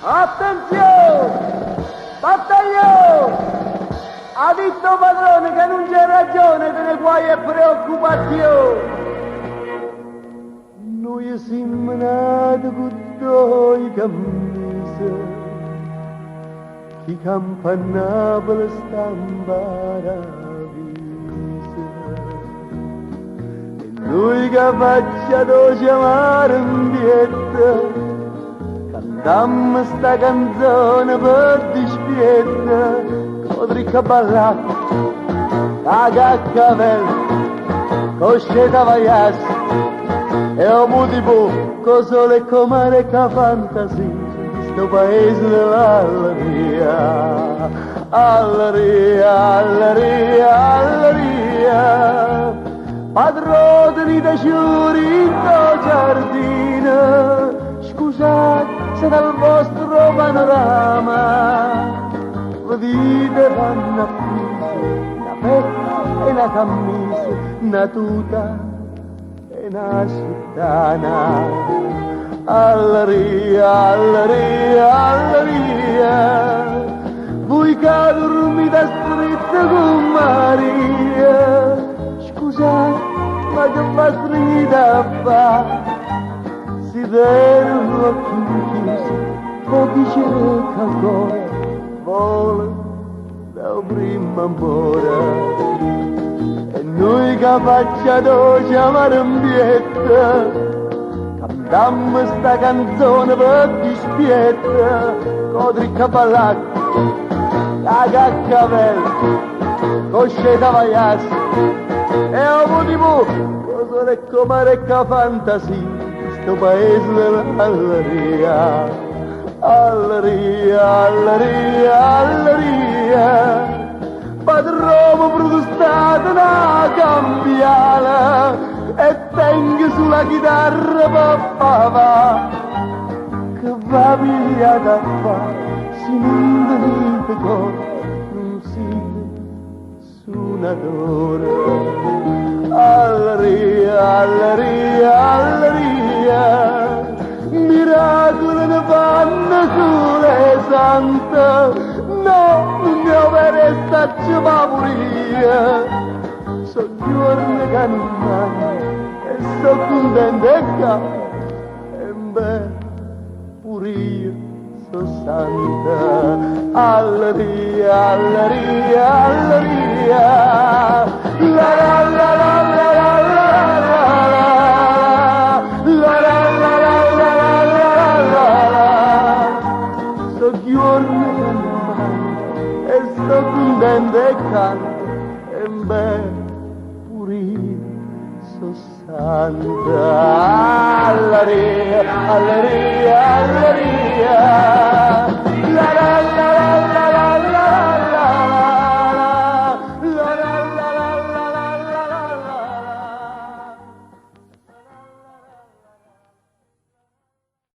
Attenzione! Battaglione! Ha detto padrone che non c'è ragione delle guai e preoccupazioni. Noi siamo nati con due cammise, chi campa a Napoli stampa ravvisa. E noi che facciamo chiamare in bietta, dammi sta canzone per dispietta, Codricca ballata, a caccavello, cosceta vaias, e o mutipo, cosole e comare ca fantasia, sto paese dell'alleria, alleria, alleria, alleria, padroni da ciuri in giardino, scusate, se dal vostro panorama vedete vanno appesi la pecca e la camisa, una tuta e una sottana. Alleria, alleria, alleria, voi che dormite strette con Maria, scusate, ma che va stringita a fare? Si devono chiusi, pochi cerca ancora, vola da prima ancora. E noi che facciamo chiamare in bietta, cantammo sta canzone per dispietta, Codricca ballata, la caccavello, cosceta vaias, e o mutipo, cosa le comare ca fantasia, sto paese dell'alleria, alleria, alleria, alleria, padrone protestato una cambiala e tengo sulla chitarra papà, che va pigliata qua, si non dite cosa, non siete suonatore. Alleria, alleria, alleria, miracolo ne fanno sole santa, no, non mi avere staccio papuria, so giorni che non mangio e so contento e capo, e beh, pure io so santa. Alleria, alleria, alleria, la la la la la la la la, la la la la la la la la, so giorni che non mangio e sto contento e canto, e beh, pure io so santa. Alleria, alleria, alleria.